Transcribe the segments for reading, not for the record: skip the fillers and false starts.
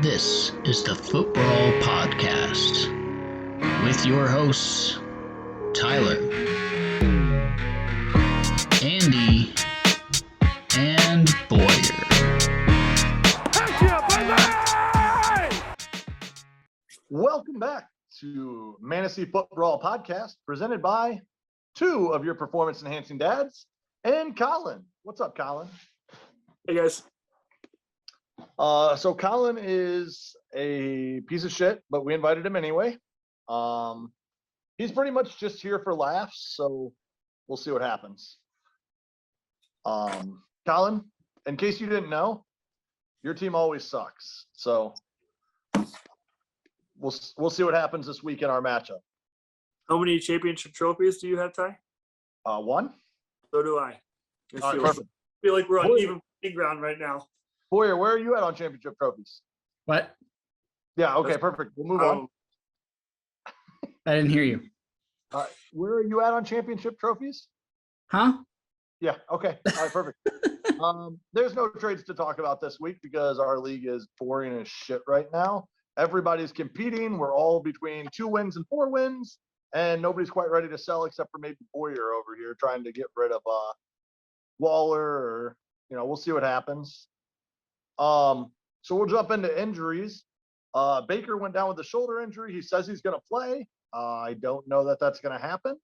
This is the Football Podcast with your hosts, Tyler, Andy, and Boyer. Welcome back to Fantasy Football Podcast, presented by two of your performance-enhancing dads and Colin. What's up, Colin? Hey, guys. So Colin is a piece of shit, but we invited him anyway. He's pretty much just here for laughs, so we'll see what happens. Colin, in case you didn't know, your team always sucks. So we'll see what happens this week in our matchup. How many championship trophies do you have, Ty? One. So do I. Perfect. I feel like we're on even ground right now. Boyer, where are you at on championship trophies? What? Yeah, okay, perfect. We'll move on. I didn't hear you. Where are you at on championship trophies? Huh? Yeah, okay. All right, perfect. There's no trades to talk about this week because our league is boring as shit right now. Everybody's competing. We're all between 2 wins and 4 wins, and nobody's quite ready to sell except for maybe Boyer over here trying to get rid of Waller, or we'll see what happens. So we'll jump into injuries. Baker went down with a shoulder injury. He says he's going to play. I don't know that that's going to happen.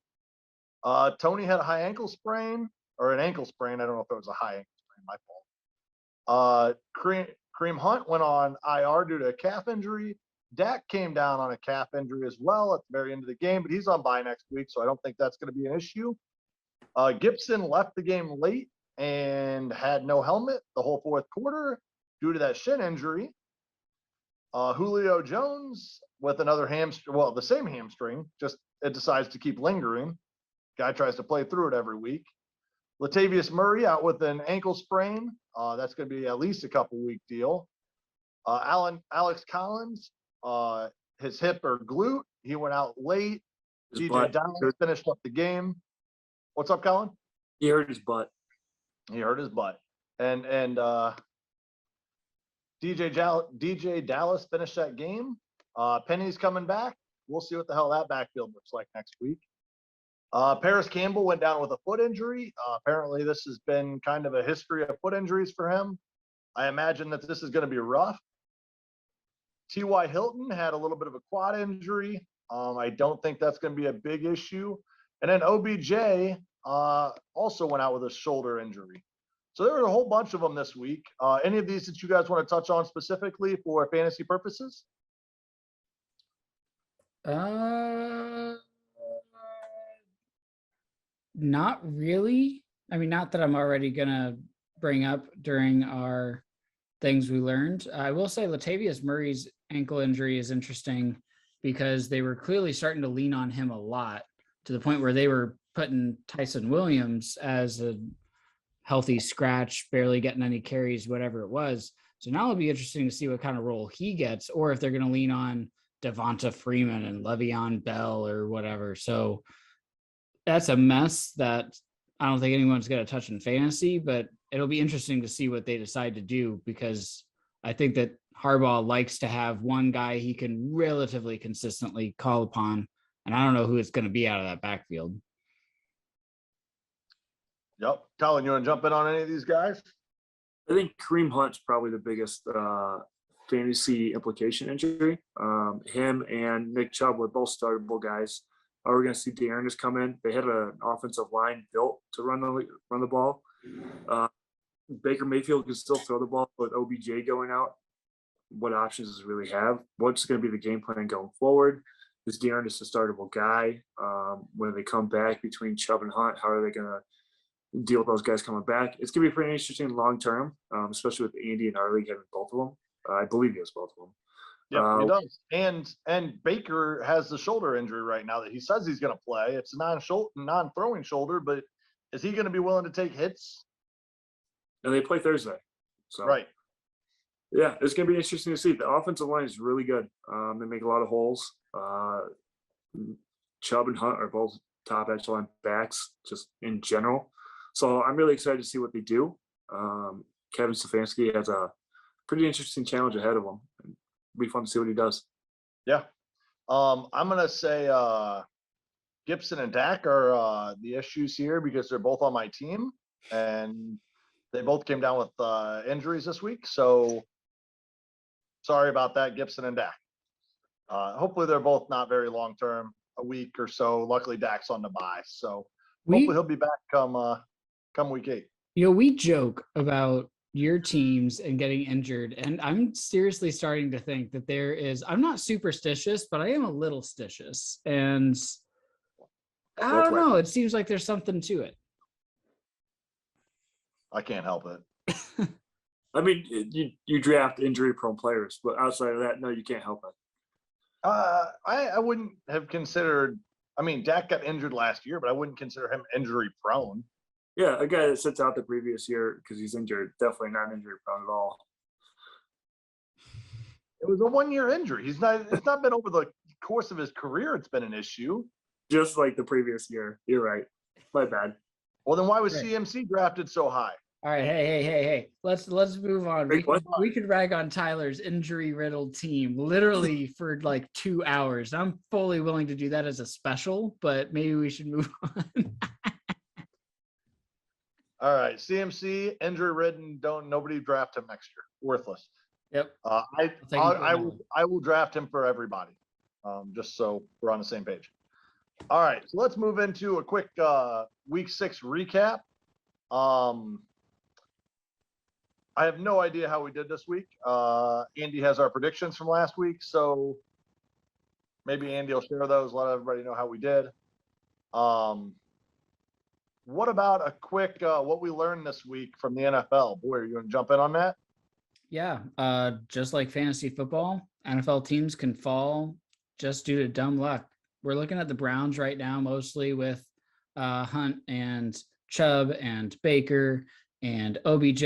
Tony had a high ankle sprain or an ankle sprain. I don't know if it was a high ankle sprain. My fault. Kareem Hunt went on IR due to a calf injury. Dak came down on a calf injury as well at the very end of the game, but he's on bye next week, so I don't think that's going to be an issue. Gibson left the game late and had no helmet the whole fourth quarter due to that shin injury. Julio Jones with another hamstring, well, the same hamstring, just it decides to keep lingering. Guy tries to play through it every week. Latavius Murray out with an ankle sprain. That's going to be at least a couple-week deal. Alex Collins, his hip or glute, he went out late. DJ Dallas finished up the game. What's up, Colin? He hurt his butt. He hurt his butt. And DJ Dallas finished that game. Penny's coming back. We'll see what the hell that backfield looks like next week. Paris Campbell went down with a foot injury. Apparently, this has been kind of a history of foot injuries for him. I imagine that this is going to be rough. T.Y. Hilton had a little bit of a quad injury. I don't think that's going to be a big issue. And then OBJ also went out with a shoulder injury. So there were a whole bunch of them this week. Any of these that you guys want to touch on specifically for fantasy purposes? Not really. I mean, not that I'm already going to bring up during our things we learned. I will say Latavius Murray's ankle injury is interesting because they were clearly starting to lean on him a lot to the point where they were putting Tyson Williams as a healthy scratch, barely getting any carries, whatever it was. So now it'll be interesting to see what kind of role he gets, or if they're going to lean on Devonta Freeman and Le'Veon Bell or whatever. So that's a mess that I don't think anyone's going to touch in fantasy, but it'll be interesting to see what they decide to do, because I think that Harbaugh likes to have one guy he can relatively consistently call upon, and I don't know who it's going to be out of that backfield. Yep. Colin, you want to jump in on any of these guys? I think Kareem Hunt's probably the biggest fantasy implication injury. Him and Nick Chubb were both startable guys. We're going to see Dearness come in. They had an offensive line built to run the ball. Baker Mayfield can still throw the ball, but OBJ going out, what options does he really have? What's going to be the game plan going forward? Is Dearness a startable guy? When they come back between Chubb and Hunt, how are they going to deal with those guys coming back? It's going to be pretty interesting long term, especially with Andy and our league having both of them. I believe he has both of them. Yeah, he does. And Baker has the shoulder injury right now that he says he's going to play. It's a non-throwing shoulder, but is he going to be willing to take hits? And they play Thursday. So right. Yeah, it's going to be interesting to see. The offensive line is really good. They make a lot of holes. Chubb and Hunt are both top echelon backs just in general. So I'm really excited to see what they do. Kevin Stefanski has a pretty interesting challenge ahead of him. be fun to see what he does. Yeah. I'm gonna say Gibson and Dak are the issues here because they're both on my team and they both came down with injuries this week. So sorry about that, Gibson and Dak. Hopefully they're both not very long term, a week or so. Luckily Dak's on the bye, so hopefully he'll be back come week 8. We joke about your teams and getting injured, and I'm seriously starting to think that I'm not superstitious, but I am a little stitious, and I don't know, it seems like there's something to it. I can't help it. I mean, you draft injury prone players, but outside of that, no, you can't help it. I wouldn't have considered. I mean, Dak got injured last year, but I wouldn't consider him injury prone. Yeah, a guy that sits out the previous year because he's injured, definitely not injury prone at all. It was a 1-year injury. It's not been over the course of his career. It's been an issue. Just like the previous year. You're right. My bad. Well, then why was CMC drafted so high? All right, hey. Let's move on. We could rag on Tyler's injury-riddled team literally for like 2 hours. I'm fully willing to do that as a special, but maybe we should move on. All right, CMC injury-ridden. Nobody draft him next year. Worthless. Yep. I will draft him for everybody, just so we're on the same page. All right, so let's move into a quick week 6 recap. I have no idea how we did this week. Andy has our predictions from last week, so maybe Andy will share those, let everybody know how we did. What about a quick what we learned this week from the NFL? Boy, are you going to jump in on that? Yeah, just like fantasy football, NFL teams can fall just due to dumb luck. We're looking at the Browns right now, mostly with Hunt and Chubb and Baker and OBJ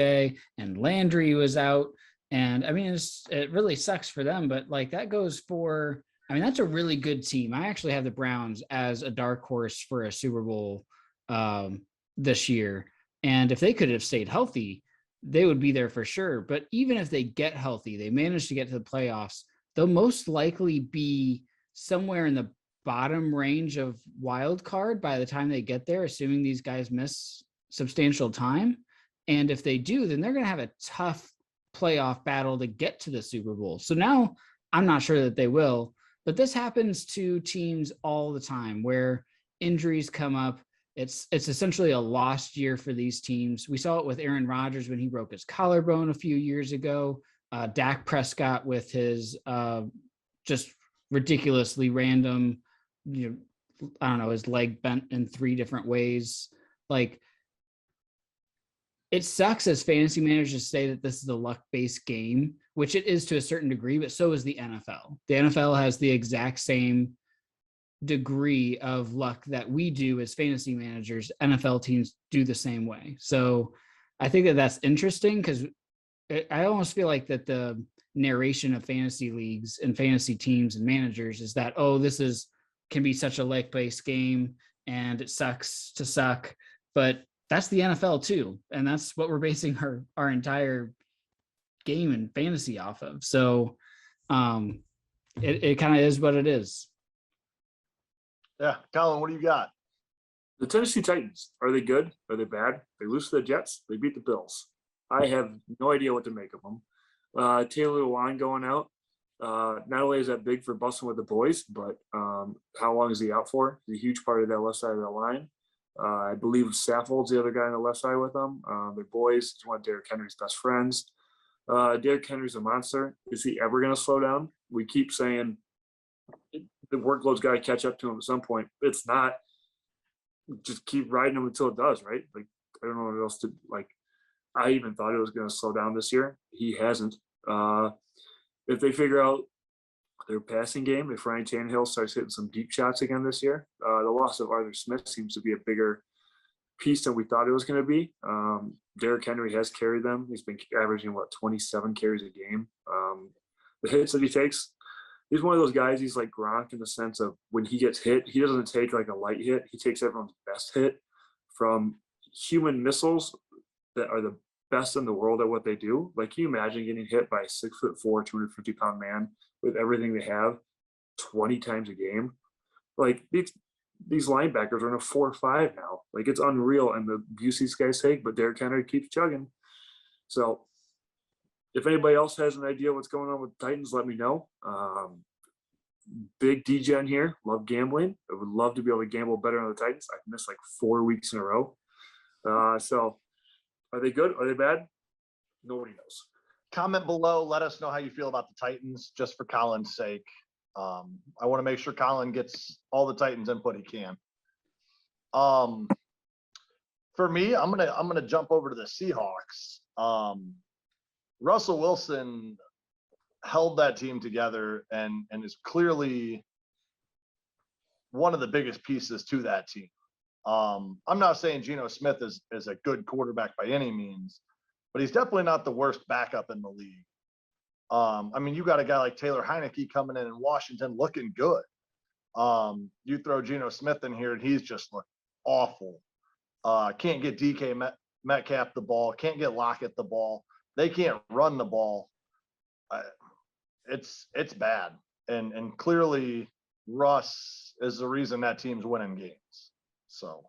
and Landry was out. And I mean, it really sucks for them, but like that goes for, I mean, that's a really good team. I actually have the Browns as a dark horse for a Super Bowl this year. And if they could have stayed healthy, they would be there for sure. But even if they get healthy, they manage to get to the playoffs, they'll most likely be somewhere in the bottom range of wild card by the time they get there, assuming these guys miss substantial time. And if they do, then they're going to have a tough playoff battle to get to the Super Bowl. So now I'm not sure that they will, but this happens to teams all the time where injuries come up. It's essentially a lost year for these teams. We saw it with Aaron Rodgers when he broke his collarbone a few years ago. Dak Prescott with his just ridiculously random, I don't know, his leg bent in 3 different ways. Like, it sucks as fantasy managers to say that this is a luck-based game, which it is to a certain degree, but so is the NFL. The NFL has the exact same degree of luck that we do as fantasy managers. NFL teams do the same way. So I think that that's interesting because I almost feel like that the narration of fantasy leagues and fantasy teams and managers is that, oh, this can be such a luck-based game and it sucks to suck, but that's the NFL too. And that's what we're basing our entire game and fantasy off of. So it kind of is what it is. Yeah. Colin, what do you got? The Tennessee Titans, are they good? Are they bad? They lose to the Jets. They beat the Bills. I have no idea what to make of them. Taylor Lewan going out. Not only is that big for busting with the boys, but how long is he out for? He's a huge part of that left side of the line. I believe Saffold's the other guy on the left side with them. They're boys. He's one of Derrick Henry's best friends. Derrick Henry's a monster. Is he ever going to slow down? We keep saying the workload's got to catch up to him at some point. It's not. Just keep riding him until it does, right? Like, I don't know what else to, like, I even thought it was going to slow down this year. He hasn't. If they figure out their passing game, if Ryan Tannehill starts hitting some deep shots again this year, the loss of Arthur Smith seems to be a bigger piece than we thought it was going to be. Derrick Henry has carried them. He's been averaging, 27 carries a game. The hits that he takes, he's one of those guys, he's like Gronk in the sense of when he gets hit, he doesn't take like a light hit. He takes everyone's best hit from human missiles that are the best in the world at what they do. Like, can you imagine getting hit by a 6'4", 250-pound man with everything they have 20 times a game? Like, these linebackers are in a 4-5 now. Like, it's unreal, and the abuse these guys take, but Derrick Henry keeps chugging. So if anybody else has an idea what's going on with the Titans, let me know. Big DGen here, love gambling. I would love to be able to gamble better on the Titans. I've missed like 4 weeks in a row. So are they good? Are they bad? Nobody knows. Comment below. Let us know how you feel about the Titans, just for Colin's sake. I want to make sure Colin gets all the Titans input he can. For me, I'm gonna jump over to the Seahawks. Russell Wilson held that team together and is clearly one of the biggest pieces to that team. I'm not saying Geno Smith is a good quarterback by any means, but he's definitely not the worst backup in the league. I mean, you got a guy like Taylor Heineke coming in Washington looking good. You throw Geno Smith in here and he's just looked awful. Can't get DK Metcalf the ball, can't get Lockett the ball. They can't run the ball. It's bad. And clearly Russ is the reason that team's winning games. So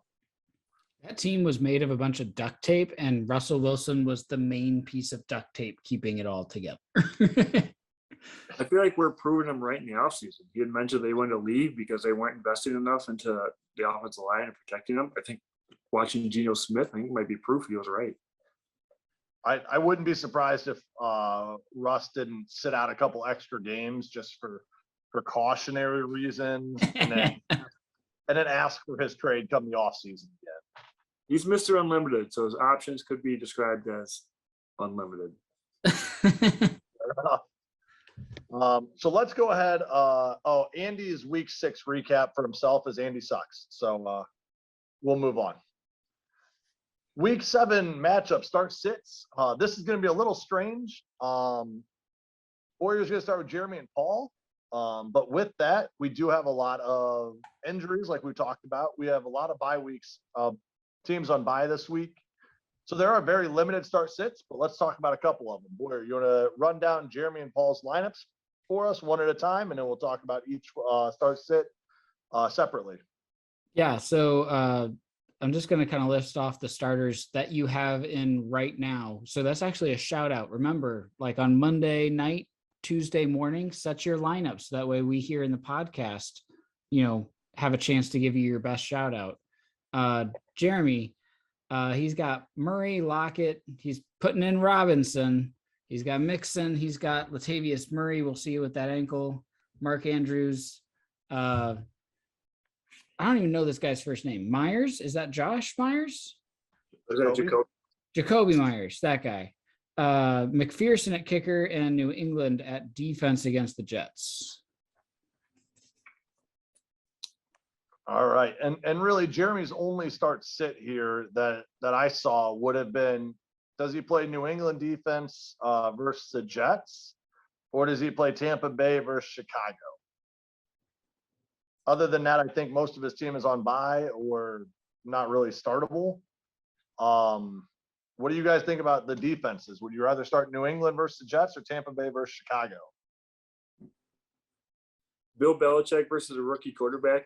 that team was made of a bunch of duct tape, and Russell Wilson was the main piece of duct tape keeping it all together. I feel like we're proving them right in the offseason. You had mentioned they wanted to leave because they weren't investing enough into the offensive line and protecting them. I think watching Geno Smith, I think might be proof he was right. I wouldn't be surprised if Russ didn't sit out a couple extra games just for precautionary reasons, and then ask for his trade come the offseason again. He's Mr. Unlimited, so his options could be described as unlimited. So let's go ahead. Andy's week 6 recap for himself is Andy sucks. So we'll move on. Week 7 matchup start sits. This is going to be a little strange. Warriors going to start with Jeremy and Paul. But with that, we do have a lot of injuries like we talked about. We have a lot of bye weeks, teams on bye this week. So there are very limited start sits, but let's talk about a couple of them. Boyer, you want to run down Jeremy and Paul's lineups for us one at a time, and then we'll talk about each start sit separately. Yeah, so I'm just going to kind of list off the starters that you have in right now. So that's actually a shout out. Remember, like on Monday night, Tuesday morning, set your lineups. That way we here in the podcast, have a chance to give you your best shout out. Jeremy, he's got Murray, Lockett. He's putting in Robinson. He's got Mixon. He's got Latavius Murray. We'll see you with that ankle. Mark Andrews. I don't even know this guy's first name. Myers? Is that Josh Myers? Is that Jacoby? Jacoby Myers, that guy. McPherson at kicker and New England at defense against the Jets. All right. And really Jeremy's only start sit here that I saw would have been, does he play New England defense versus the Jets, or does he play Tampa Bay versus Chicago? Other than that, I think most of his team is on bye or not really startable. What do you guys think about the defenses? Would you rather start New England versus the Jets or Tampa Bay versus Chicago? Bill Belichick versus a rookie quarterback.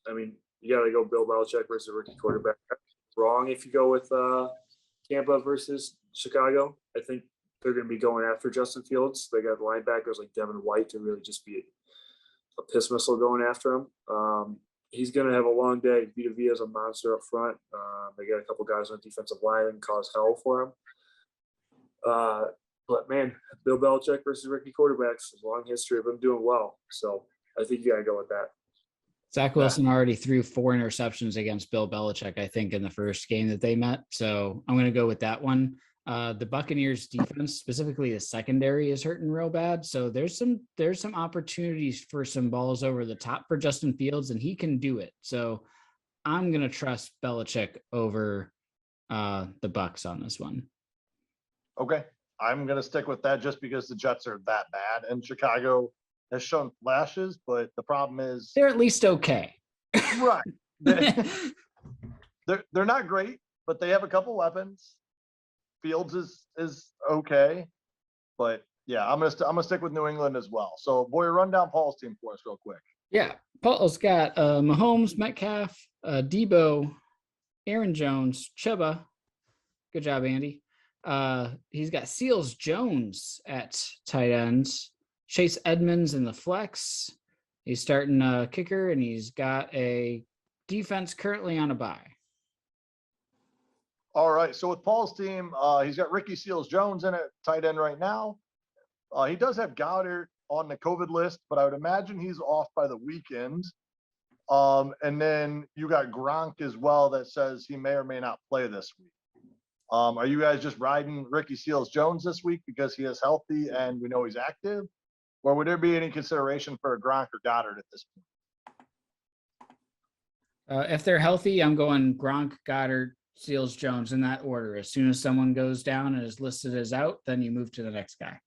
I mean, you got to go Bill Belichick versus a rookie quarterback. Wrong if you go with Tampa versus Chicago. I think they're going to be going after Justin Fields. They got linebackers like Devin White to really just be a piss missile going after him. He's going to have a long day. Vita Vea is a monster up front. They got a couple guys on the defensive line and cause hell for him. But, man, Bill Belichick versus rookie quarterbacks, there's a long history of them doing well. So I think you got to go with that. Zach Wilson already threw 4 interceptions against Bill Belichick, I think, in the first game that they met. So I'm going to go with that one. The Buccaneers defense, specifically the secondary, is hurting real bad. So there's some opportunities for some balls over the top for Justin Fields, and he can do it. So I'm going to trust Belichick over the Bucs on this one. Okay. I'm going to stick with that just because the Jets are that bad, and Chicago has shown flashes, but the problem is they're at least okay. Right. They're not great, but they have a couple weapons. Fields is okay, but yeah, I'm gonna stick with New England as well. So, boy, run down Paul's team for us real quick. Yeah, Paul's got Mahomes, Metcalf, Debo, Aaron Jones, Chuba. Good job, Andy. He's got Seals Jones at tight ends, Chase Edmonds in the flex. He's starting a kicker, and he's got a defense currently on a bye. All right. So with Paul's team, he's got Ricky Seals Jones in at tight end right now. He does have Goddard on the COVID list, but I would imagine he's off by the weekend. And then you got Gronk as well that says he may or may not play this week. Are you guys just riding Ricky Seals Jones this week because he is healthy and we know he's active? Or would there be any consideration for a Gronk or Goddard at this point? If they're healthy, I'm going Gronk, Goddard, Seals Jones in that order. As soon as someone goes down and is listed as out, then you move to the next guy.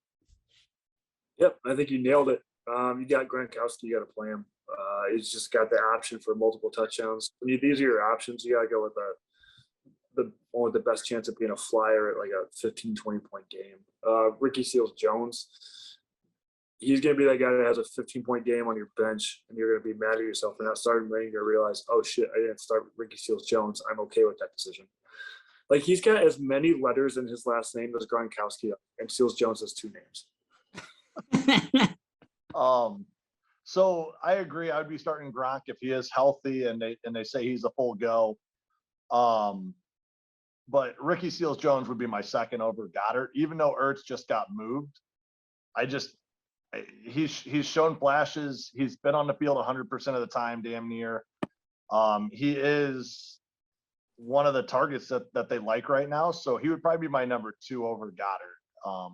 Yep, I think you nailed it. You got Gronkowski, you got to play him. He's just got the option for multiple touchdowns. These are your options. You got to go with the one with the best chance of being a flyer at like a 15, 20-point game. Ricky Seals Jones, he's going to be that guy that has a 15-point game on your bench, and you're going to be mad at yourself for not starting him. You're going to realize, oh shit, I didn't start Ricky Seals Jones. I'm okay with that decision. Like, he's got as many letters in his last name as Gronkowski, and Seals Jones has 2 names. So I agree. I'd be starting Gronk if he is healthy and they say he's a full go. But Ricky Seals Jones would be my second over Goddard, even though Ertz just got moved. He's shown flashes. He's been on the field 100% of the time, damn near. He is one of the targets that they like right now. So he would probably be my number 2 over Goddard.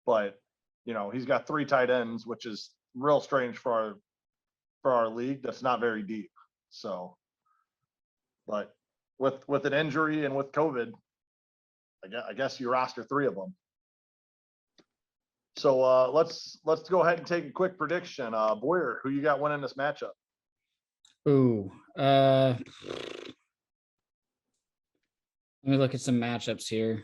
But he's got 3 tight ends, which is real strange for our league. That's not very deep. So, but with an injury and with COVID, I guess you roster 3 of them. So let's go ahead and take a quick prediction. Boyer, who you got winning this matchup? Ooh, let me look at some matchups here.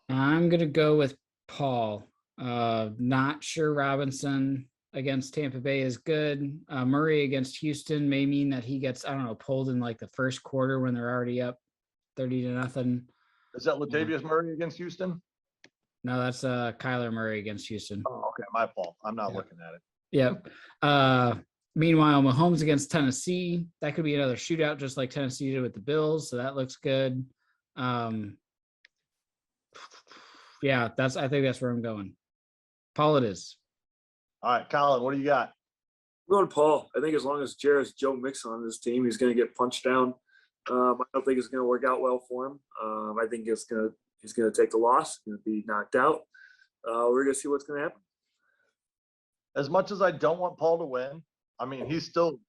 I'm gonna go with Paul. Not sure Robinson against Tampa Bay is good. Murray against Houston may mean that he gets, I don't know, pulled in like the first quarter when they're already up 30-0. Is that Latavius Murray against Houston? No, that's Kyler Murray against Houston. Oh, okay, my fault. I'm not looking at it. Yep. Meanwhile, Mahomes against Tennessee, that could be another shootout, just like Tennessee did with the Bills. So that looks good. Yeah, I think that's where I'm going. Paul, it is. All right, Colin, what do you got? I'm going Paul. I think as long as Jared's Joe Mixon on this team, he's going to get punched down. I don't think it's going to work out well for him. I think he's going to take the loss. He's going to be knocked out. We're going to see what's going to happen. As much as I don't want Paul to win, I mean, he's still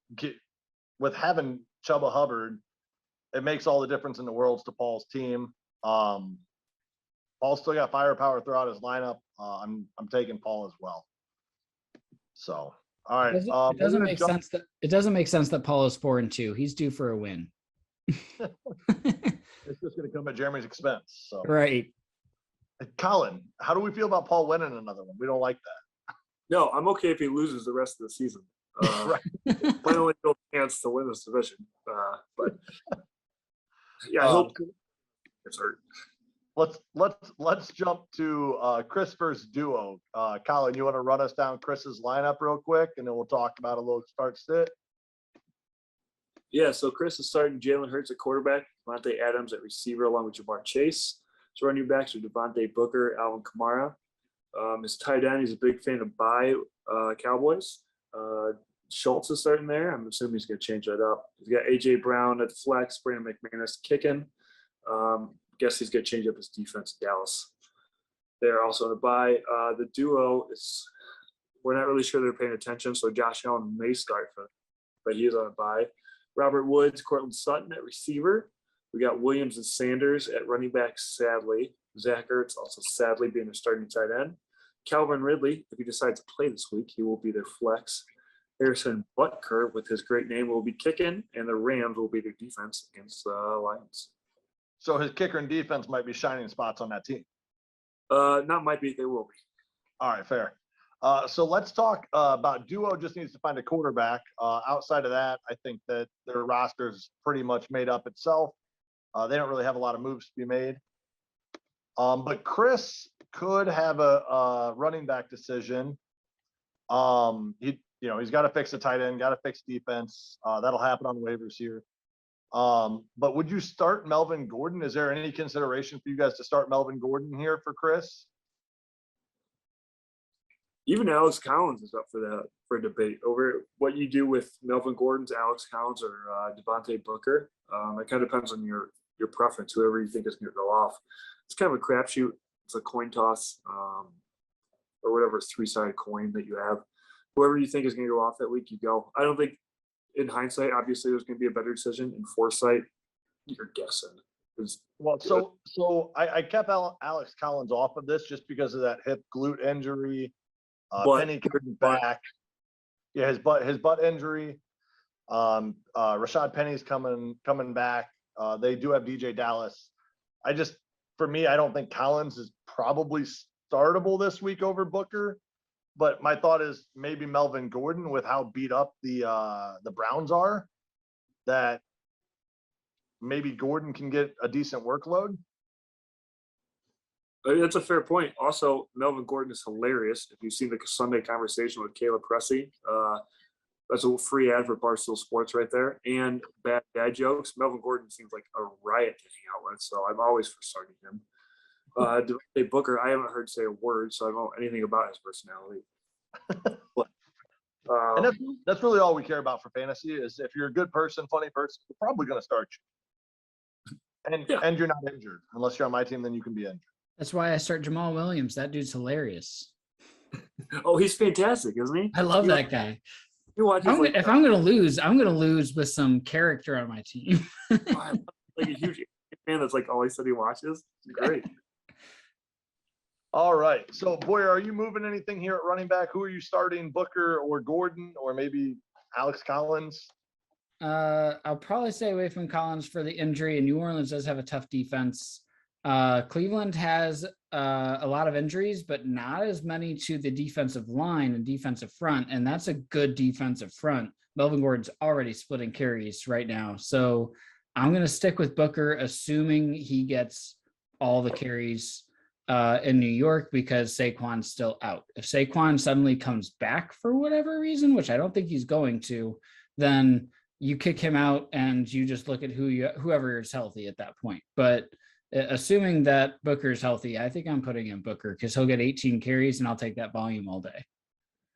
with having Chuba Hubbard, it makes all the difference in the world to Paul's team. Paul's still got firepower throughout his lineup. I'm taking Paul as well. So, all right. It doesn't make sense that Paul is 4-2. He's due for a win. It's just going to come at Jeremy's expense. So, right. Colin, how do we feel about Paul winning another one? We don't like that. No, I'm okay if he loses the rest of the season. Right. My only real chance to win this division. But yeah, I hope it's hurt. Let's jump to Chris versus duo. Colin, you want to run us down Chris's lineup real quick, and then we'll talk about a little start sit. Yeah, so Chris is starting Jalen Hurts at quarterback, Devontae Adams at receiver, along with Jamar Chase. His running backs are Devontae Booker, Alvin Kamara. His tight end, he's a big fan of Cowboys. Schultz is starting there. I'm assuming he's going to change that up. He's got A.J. Brown at flex, Brandon McManus kicking. Guess he's going to change up his defense in Dallas. They're also on a bye. The duo is, we're not really sure they're paying attention, so Josh Allen may start for them, but he is on a bye. Robert Woods, Cortland Sutton at receiver. We got Williams and Sanders at running back, sadly. Zach Ertz also sadly being their starting tight end. Calvin Ridley, if he decides to play this week, he will be their flex. Harrison Butker, with his great name, will be kicking, and the Rams will be their defense against the Lions. So his kicker and defense might be shining spots on that team. Not might be, they will be. All right, fair. So let's talk about Duo just needs to find a quarterback. Outside of that, I think that their roster is pretty much made up itself. They don't really have a lot of moves to be made. But Chris could have a running back decision. He's got to fix the tight end, got to fix defense. That'll happen on waivers here. But would you start Melvin Gordon? Is there any consideration for you guys to start Melvin Gordon here for Chris? Even Alex Collins is up for debate over what you do with Melvin Gordon's, Alex Collins, or Devontae Booker. It kind of depends on your preference, whoever you think is going to go off. It's kind of a crapshoot. It's a coin toss, or whatever three-sided coin that you have. Whoever you think is going to go off that week, you go. I don't think, in hindsight, obviously there's going to be a better decision. In foresight, you're guessing. Well, so I kept Alex Collins off of this just because of that hip glute injury. Penny coming back. Yeah, his butt injury. Rashad Penny's coming back. They do have DJ Dallas. For me, I don't think Collins is probably startable this week over Booker. But my thought is maybe Melvin Gordon, with how beat up the Browns are, that maybe Gordon can get a decent workload. That's a fair point. Also, Melvin Gordon is hilarious. If you've seen the Sunday conversation with Caleb Pressey, that's a free ad for Barstool Sports right there. And bad dad jokes. Melvin Gordon seems like a riot to hang out with, so I'm always for starting him. Devontae Booker, I haven't heard say a word, so I don't know anything about his personality. And that's really all we care about for fantasy is if you're a good person, funny person, we're probably going to start you. And you're not injured. Unless you're on my team, then you can be injured. That's why I start Jamal Williams. That dude's hilarious. Oh, he's fantastic, isn't he? I love that guy. If I'm gonna lose, I'm gonna lose with some character on my team. like a huge fan that's like all he said he watches. It's great. All right. So, Boyer, are you moving anything here at running back? Who are you starting, Booker or Gordon or maybe Alex Collins? I'll probably stay away from Collins for the injury, and New Orleans does have a tough defense. Cleveland has a lot of injuries, but not as many to the defensive line and defensive front, and that's a good defensive front. Melvin Gordon's already splitting carries right now, so I'm going to stick with Booker, assuming he gets all the carries in New York because Saquon's still out. If Saquon suddenly comes back for whatever reason, which I don't think he's going to, then you kick him out and you just look at whoever is healthy at that point. But assuming that Booker's healthy, I think I'm putting in Booker because he'll get 18 carries and I'll take that volume all day.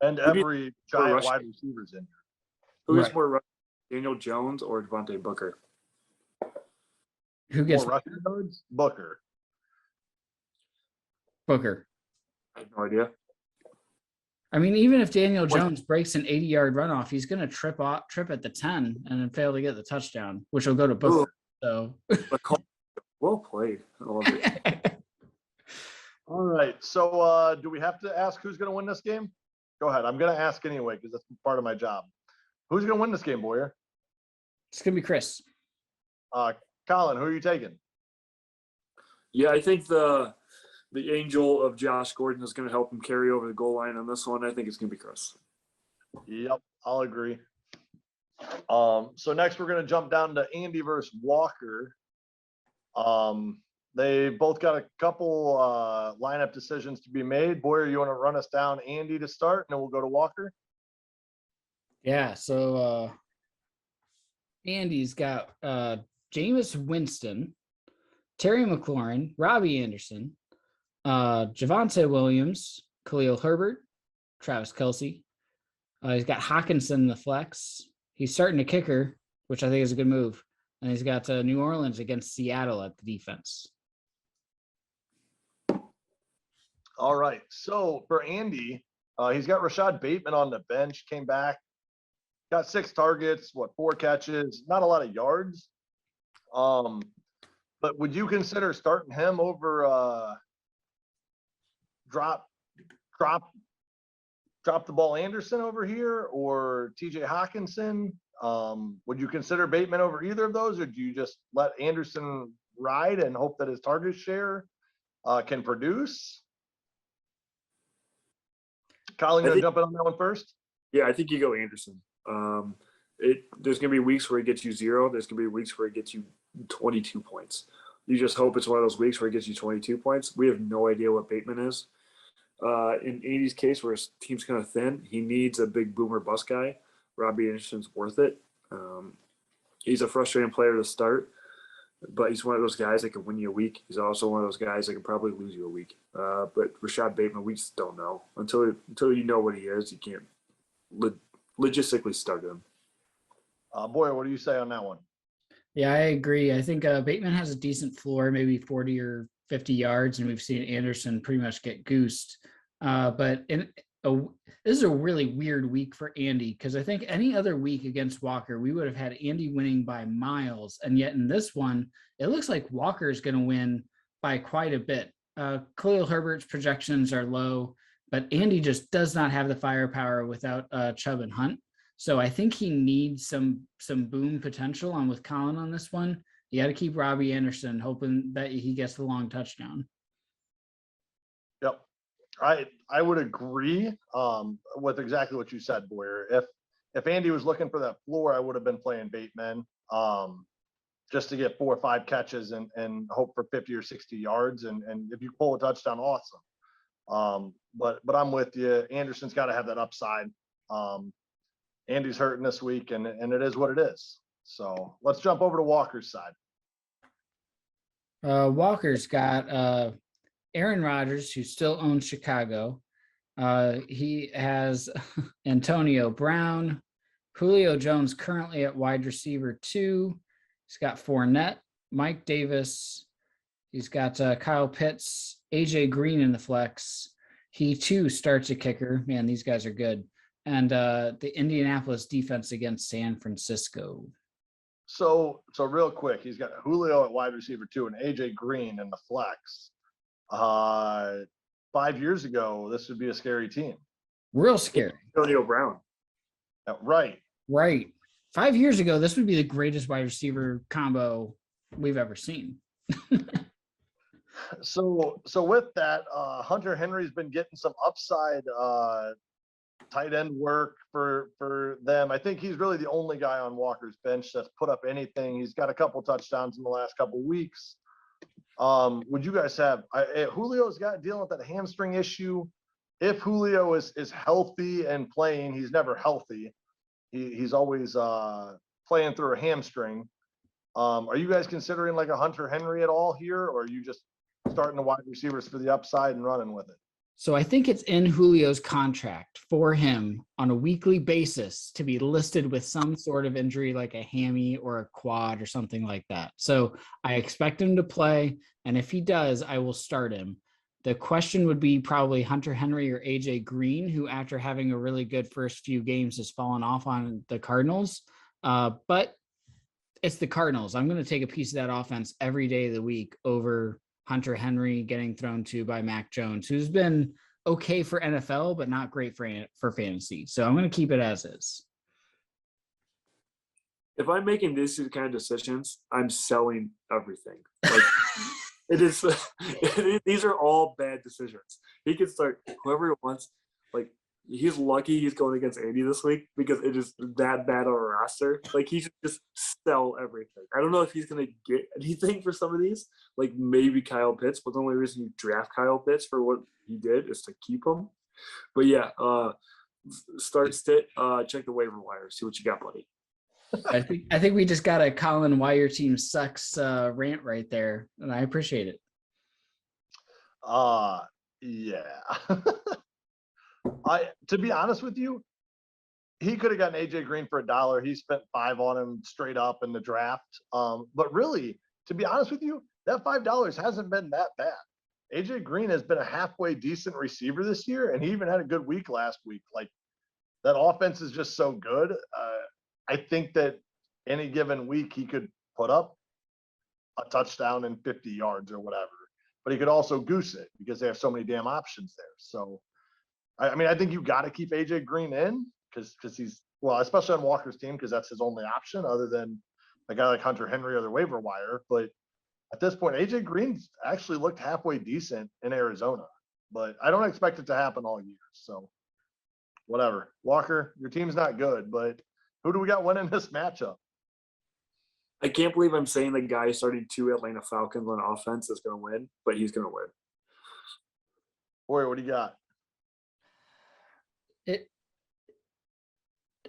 And every giant wide receiver's in. Who gets more rushing, Daniel Jones or Devontae Booker? Who gets more rushing yards? Booker. Booker. I have no idea. I mean, even if Daniel Jones breaks an 80-yard runoff, he's going to trip at the 10 and then fail to get the touchdown, which will go to Booker. So well played. I love it. All right. So do we have to ask who's going to win this game? Go ahead. I'm going to ask anyway because that's part of my job. Who's going to win this game, Boyer? It's going to be Chris. Colin, who are you taking? Yeah, I think the angel of Josh Gordon is going to help him carry over the goal line on this one. I think it's going to be Chris. Yep, I'll agree. So next we're going to jump down to Andy versus Walker. They both got a couple lineup decisions to be made. Boyer, you want to run us down Andy to start, and then we'll go to Walker? Yeah, so Andy's got Jameis Winston, Terry McLaurin, Robbie Anderson, Javonte Williams, Khalil Herbert, Travis Kelce. He's got Hawkinson in the flex. He's starting a kicker, which I think is a good move. And he's got New Orleans against Seattle at the defense. All right. So for Andy, he's got Rashad Bateman on the bench, came back, got 6 targets, 4 catches, not a lot of yards. But would you consider starting him over drop the ball Anderson over here or TJ Hawkinson? Would you consider Bateman over either of those, or do you just let Anderson ride and hope that his target share can produce? Colin, gonna jump in on that one first? Yeah, I think you go Anderson. There's gonna be weeks where he gets you 0. There's gonna be weeks where he gets you 22 points. You just hope it's one of those weeks where he gets you 22 points. We have no idea what Bateman is. In Andy's case, where his team's kind of thin, he needs a big boomer bust guy. Robbie Anderson's worth it. He's a frustrating player to start, but he's one of those guys that can win you a week. He's also one of those guys that can probably lose you a week. But Rashad Bateman, we just don't know. Until you know what he is, you can't logistically start him. Boy, what do you say on that one? Yeah, I agree. I think Bateman has a decent floor, maybe 40 or 50 yards, and we've seen Anderson pretty much get goosed. But this is a really weird week for Andy, because I think any other week against Walker, we would have had Andy winning by miles. And yet in this one, it looks like Walker is going to win by quite a bit. Khalil Herbert's projections are low, but Andy just does not have the firepower without Chubb and Hunt. So I think he needs some boom potential. I'm with Colin on this one. You got to keep Robbie Anderson, hoping that he gets the long touchdown. Yep. I would agree with exactly what you said, Boyer. If Andy was looking for that floor, I would have been playing Bateman just to get 4 or 5 catches and hope for 50 or 60 yards. And if you pull a touchdown, awesome. But I'm with you. Anderson's got to have that upside. Andy's hurting this week, and it is what it is. So let's jump over to Walker's side. Walker's got Aaron Rodgers, who still owns Chicago. He has Antonio Brown, Julio Jones currently at wide receiver 2. He's got Fournette, Mike Davis. He's got Kyle Pitts, AJ Green in the flex. He too starts a kicker. Man, these guys are good. And the Indianapolis defense against San Francisco. So real quick, he's got Julio at wide receiver 2 and AJ Green in the flex. 5 years ago, this would be a scary team. Real scary. Antonio Brown. Right. 5 years ago, this would be the greatest wide receiver combo we've ever seen. So with that, Hunter Henry's been getting some upside tight end work for them. I think he's really the only guy on Walker's bench that's put up anything. He's got a couple touchdowns in the last couple weeks. Would you guys have Julio's got dealing with that hamstring issue? If Julio is healthy and playing, he's never healthy. He's always playing through a hamstring. Are you guys considering like a Hunter Henry at all here, or are you just starting the wide receivers for the upside and running with it? So I think it's in Julio's contract for him on a weekly basis to be listed with some sort of injury like a hammy or a quad or something like that. So I expect him to play, and if he does, I will start him. The question would be probably Hunter Henry or AJ Green, who after having a really good first few games has fallen off on the Cardinals. But it's the Cardinals. I'm going to take a piece of that offense every day of the week over Hunter Henry getting thrown to by Mac Jones, who's been okay for NFL, but not great for fantasy. So I'm going to keep it as is. If I'm making these kind of decisions, I'm selling everything. Like it is. These are all bad decisions. He can start whoever he wants. Like he's lucky he's going against Andy this week because it is that bad on a roster. Like he should just sell everything. I don't know if he's going to get anything for some of these. Like maybe Kyle Pitts, but the only reason you draft Kyle Pitts for what he did is to keep him. But yeah, check the waiver wire, see what you got, buddy. I think we just got a Colin why your team sucks rant right there, and I appreciate it. Yeah. To be honest with you, he could have gotten AJ Green for $1. He spent $5 on him straight up in the draft. But really, to be honest with you, that $5 hasn't been that bad. AJ Green has been a halfway decent receiver this year, and he even had a good week last week. Like that offense is just so good. I think that any given week he could put up a touchdown and 50 yards or whatever, but he could also goose it because they have so many damn options there. So, I mean, I think you got to keep AJ Green in because he's, well, especially on Walker's team, because that's his only option other than a guy like Hunter Henry or the waiver wire. But at this point, AJ Green's actually looked halfway decent in Arizona, but I don't expect it to happen all year. So whatever. Walker, your team's not good, but who do we got winning this matchup? I can't believe I'm saying the guy starting 2 Atlanta Falcons on offense is going to win, but he's going to win. Boy, what do you got?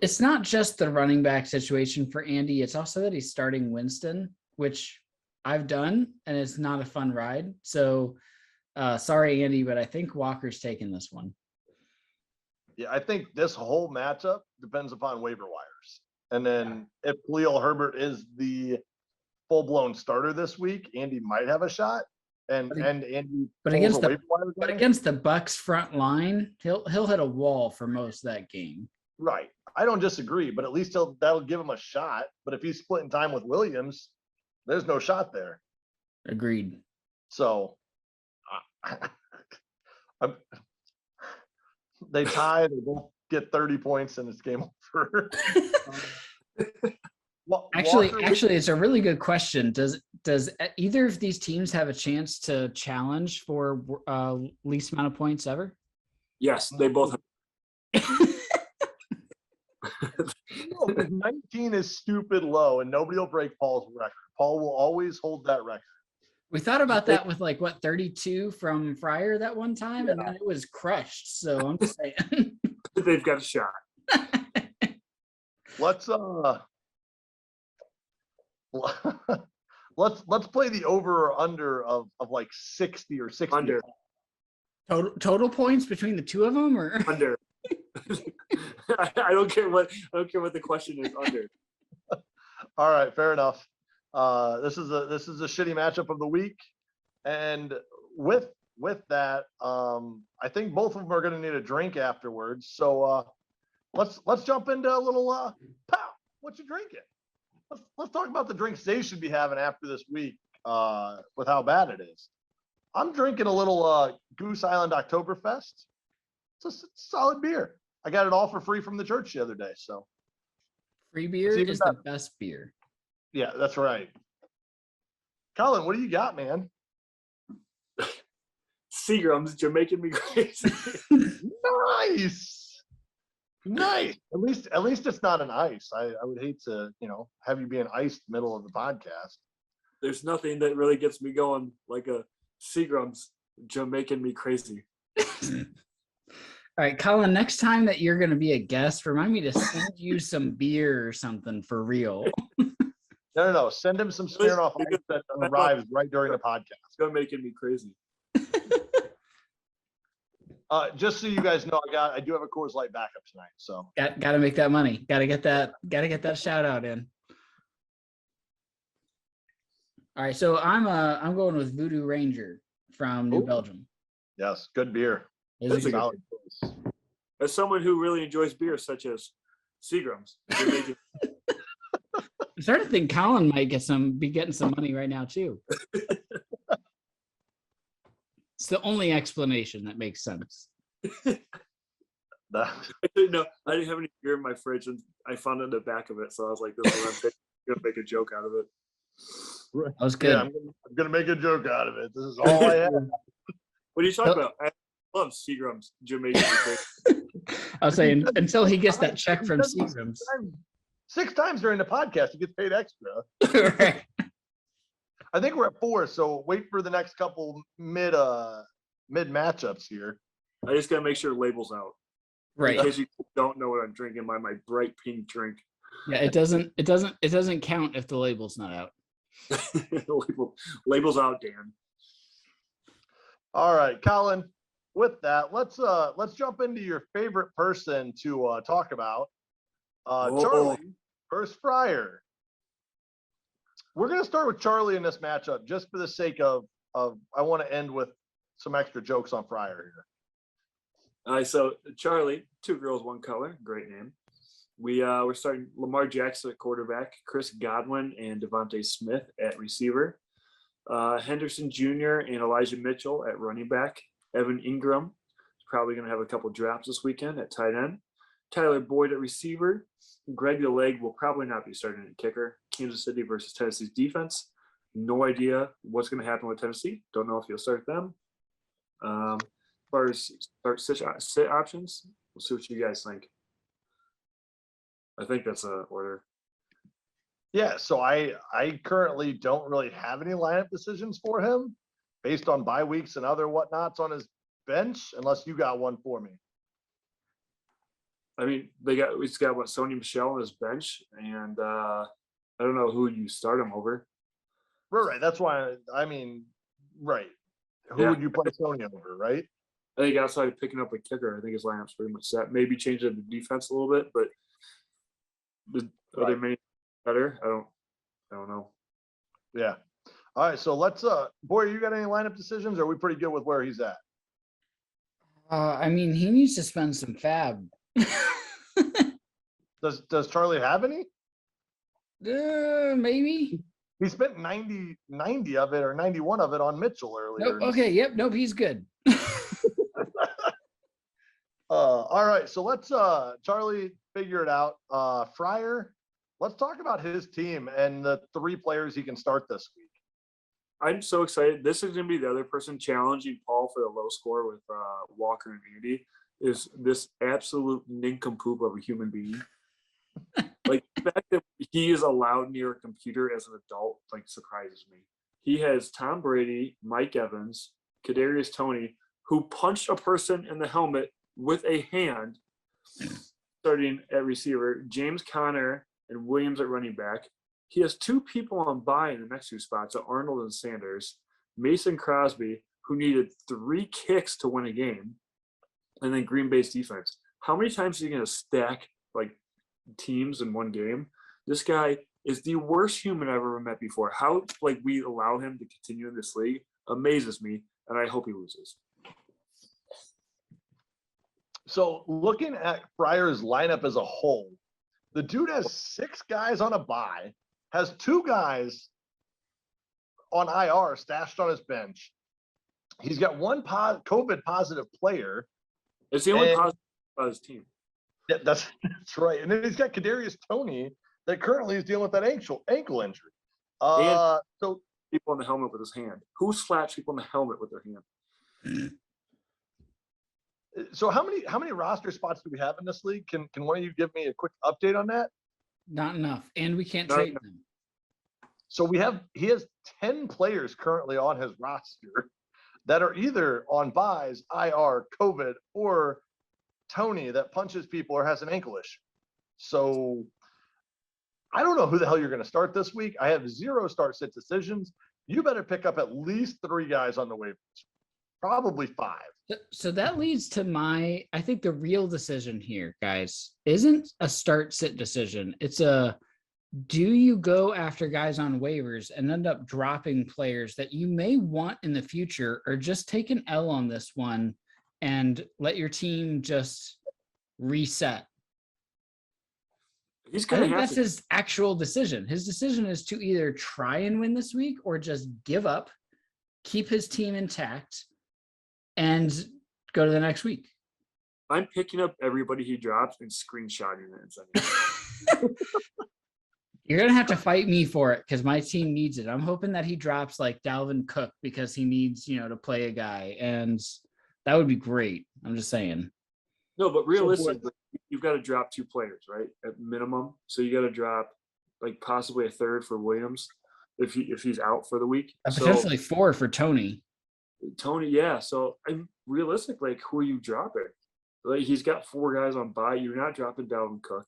It's not just the running back situation for Andy. It's also that he's starting Winston, which I've done, and it's not a fun ride. So sorry, Andy, but I think Walker's taking this one. Yeah, I think this whole matchup depends upon waiver wires. And then if Khalil Herbert is the full-blown starter this week, Andy might have a shot. And Andy but pulls against a the waiver wire guy. against the Bucks front line, he'll hit a wall for most of that game. Right. I don't disagree, but at least that'll give him a shot. But if he's splitting time with Williams, there's no shot there. Agreed. So they tie, they both get 30 points and it's game over. Actually, it's a really good question. Does either of these teams have a chance to challenge for least amount of points ever? Yes, they both have. No, 19 is stupid low and nobody will break Paul's record. Paul will always hold that record. We thought about that with 32 from Fryer that one time, and then it was crushed. So I'm just saying. They've got a shot. Let's play the over or under of 60 or 60. Under. Total points between the two of them, or Under. I don't care what the question is. Under. All right, fair enough. This is a shitty matchup of the week, and with that, I think both of them are going to need a drink afterwards. So let's jump into a little pow. What you drinking? Let's talk about the drinks they should be having after this week with how bad it is. I'm drinking a little Goose Island Oktoberfest. It's a solid beer. I got it all for free from the church the other day. So free beer is the best beer. Yeah, that's right. Colin, what do you got, man? Seagram's, you're making me crazy. Nice. At least it's not an ice. I would hate to, have you be an iced middle of the podcast. There's nothing that really gets me going like a Seagram's, you're making me crazy. All right, Colin, next time that you're going to be a guest, remind me to send you some beer or something for real. No. Send him some Smirnoff Ice that arrives right during the podcast. You're making me crazy. Just so you guys know, I do have a Coors Light backup tonight. So got to make that money. Got to get that shout out in. All right, so I'm going with Voodoo Ranger from New Belgium. Yes, good beer. That's a solid choice. As someone who really enjoys beer, such as Seagram's, you're making I'm starting to think Colin might be getting some money right now too. It's the only explanation that makes sense. I didn't have any beer in my fridge, and I found it in the back of it, so I was like, "This is I'm gonna make a joke out of it." That was good. Yeah, I'm gonna make a joke out of it. This is all I have. What are you talking about? I love Seagram's, Jamaican. I was saying until he gets that check from Seagram's. 6 times during the podcast, he gets paid extra. Right. I think we're at 4, so wait for the next couple mid matchups here. I just gotta make sure labels out. Right. In case you don't know what I'm drinking, my bright pink drink. Yeah, it doesn't count if the label's not out. Labels out, Dan. All right, Colin. With that, let's jump into your favorite person to talk about. Charlie versus Fryer. We're gonna start with Charlie in this matchup, just for the sake of I want to end with some extra jokes on Fryer here. All right, so Charlie, 2 girls, 1 color, great name. We're starting Lamar Jackson at quarterback, Chris Godwin and Devontae Smith at receiver, Henderson Jr. and Elijah Mitchell at running back, Evan Ingram is probably going to have a couple drops this weekend at tight end, Tyler Boyd at receiver, Greg the Leg will probably not be starting at kicker, Kansas City versus Tennessee's defense, no idea what's going to happen with Tennessee. Don't know if you'll start them. As far as sit options, we'll see what you guys think. I think that's a order. Yeah, so I currently don't really have any lineup decisions for him based on bye weeks and other whatnots on his bench, unless you got one for me. I mean, he's got what, Sony Michelle on his bench, and I don't know who you start him over. Right. That's why right. Who would you play Sony over, right? I think outside of picking up a kicker, I think his lineup's pretty much set. Maybe change the defense a little bit, but are there many better? I don't know. Yeah. All right. So let's Boyer, you got any lineup decisions? Or are we pretty good with where he's at? I mean, he needs to spend some fab. Does Charlie have any? Maybe. He spent 90 of it or 91 of it on Mitchell earlier. Nope. Okay. Yep. Nope. He's good. All right. So let's Charlie figure it out. Fryer, let's talk about his team and the 3 players he can start this week. I'm so excited. This is going to be the other person challenging Paul for the low score with Walker and Andy. Is this absolute nincompoop of a human being? Like, the fact that he is allowed near a computer as an adult, like, surprises me. He has Tom Brady, Mike Evans, Kadarius Toney, who punched a person in the helmet with a hand, starting at receiver, James Conner and Williams at running back. He has 2 people on bye in the next 2 spots, so Arnold and Sanders, Mason Crosby, who needed 3 kicks to win a game, and then Green Bay's defense. How many times are you going to stack like teams in one game? This guy is the worst human I've ever met before. How like we allow him to continue in this league amazes me, and I hope he loses. So looking at Fryer's lineup as a whole, the dude has 6 guys on a bye, has 2 guys on IR stashed on his bench. He's got 1 COVID positive player. It's the only positive about his team. Yeah, that's right. And then he's got Kadarius Toney that currently is dealing with that ankle injury. So people in the helmet with his hand. Who slaps people in the helmet with their hand? So how many roster spots do we have in this league? Can one of you give me a quick update on that? Not enough, and we can't trade them. So he has 10 players currently on his roster that are either on buys, IR, COVID, or Tony that punches people or has an ankle issue. So I don't know who the hell you're going to start this week. I have 0 start-sit decisions. You better pick up at least 3 guys on the waivers, probably 5. So that leads to I think the real decision here, guys, isn't a start-sit decision. It's do you go after guys on waivers and end up dropping players that you may want in the future, or just take an L on this one and let your team just reset? He's I going think to have that's to. his actual decision. His decision is to either try and win this week or just give up, keep his team intact, and go to the next week. I'm picking up everybody he drops and screenshotting it and sending it. You're going to have to fight me for it because my team needs it. I'm hoping that he drops like Dalvin Cook because he needs, to play a guy. And that would be great. I'm just saying. No, but realistically, you've got to drop 2 players, right? At minimum. So you got to drop like possibly a third for Williams if he's out for the week. Potentially 4 for Tony. Tony, yeah. So I'm realistic, like, who are you dropping? Like, he's got 4 guys on bye. You're not dropping Dalvin Cook.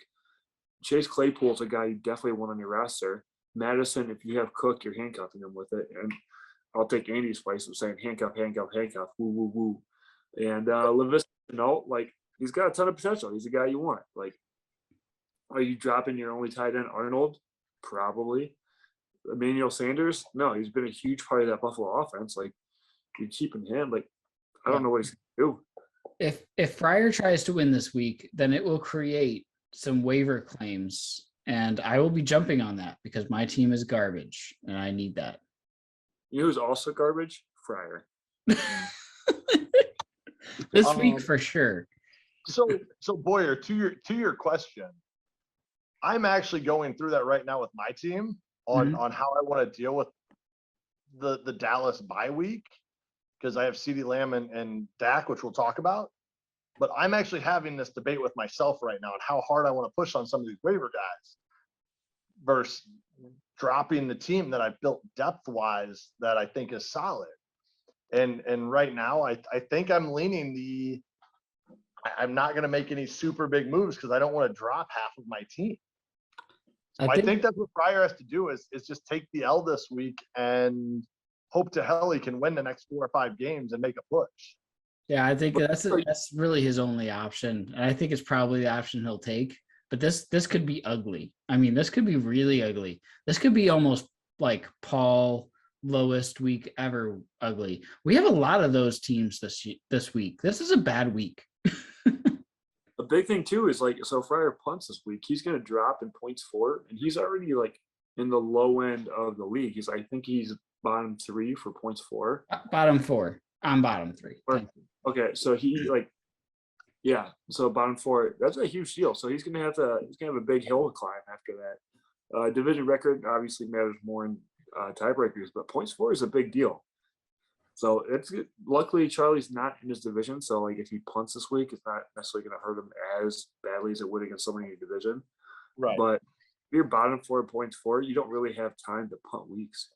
Chase Claypool's a guy you definitely want on your roster. Madison, if you have Cook, you're handcuffing him with it. And I'll take Andy's place of saying handcuff, handcuff, handcuff, woo, woo, woo. And Levis, like, he's got a ton of potential. He's a guy you want. Like, are you dropping your only tight end, Arnold? Probably. Emmanuel Sanders? No, he's been a huge part of that Buffalo offense. Like, you're keeping him. Like, I don't know what he's going to do. If Fryer tries to win this week, then it will create some waiver claims, and I will be jumping on that because my team is garbage and I need that. You know who's also garbage? Fryer. This week for sure. So Boyer, to your question, I'm actually going through that right now with my team on how I want to deal with the Dallas bye week because I have CeeDee Lamb and Dak, which we'll talk about. But I'm actually having this debate with myself right now on how hard I want to push on some of these waiver guys versus dropping the team that I've built depth-wise that I think is solid. And right now, I think I'm leaning I'm not going to make any super big moves because I don't want to drop half of my team. So I think that's what Pryor has to do is just take the L this week and hope to hell he can win the next 4 or 5 games and make a push. Yeah, I think that's really his only option. And I think it's probably the option he'll take. But this could be ugly. I mean, this could be really ugly. This could be almost like Paul lowest week ever ugly. We have a lot of those teams this week. This is a bad week. The big thing too is like, so Fryer punts this week. He's going to drop in points for, and he's already like in the low end of the league. I think he's bottom 3 for points for. Bottom 4. I'm bottom 3. Okay, so he like, yeah, so bottom 4. That's a huge deal. So he's gonna have a big hill to climb after that. Division record obviously matters more in tiebreakers, but points for is a big deal. So it's luckily Charlie's not in his division. So like if he punts this week, it's not necessarily going to hurt him as badly as it would against somebody in your division. Right. But if you're bottom 4 points for, you don't really have time to punt weeks.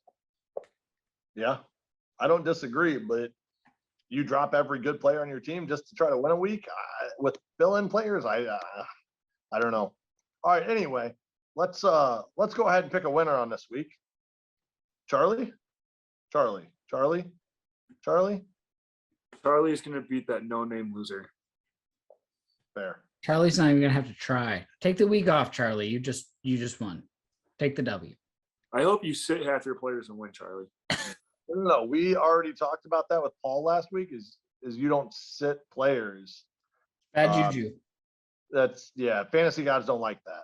Yeah, I don't disagree, but you drop every good player on your team just to try to win a week with fill-in players. I don't know. All right. Anyway, let's go ahead and pick a winner on this week. Charlie Charlie is going to beat that no-name loser. Fair. Charlie's not even gonna have to try. Take the week off, Charlie. You just won. Take the W. I hope you sit half your players and win, Charlie. No, we already talked about that with Paul last week. Is you don't sit players. Bad juju. Fantasy gods don't like that.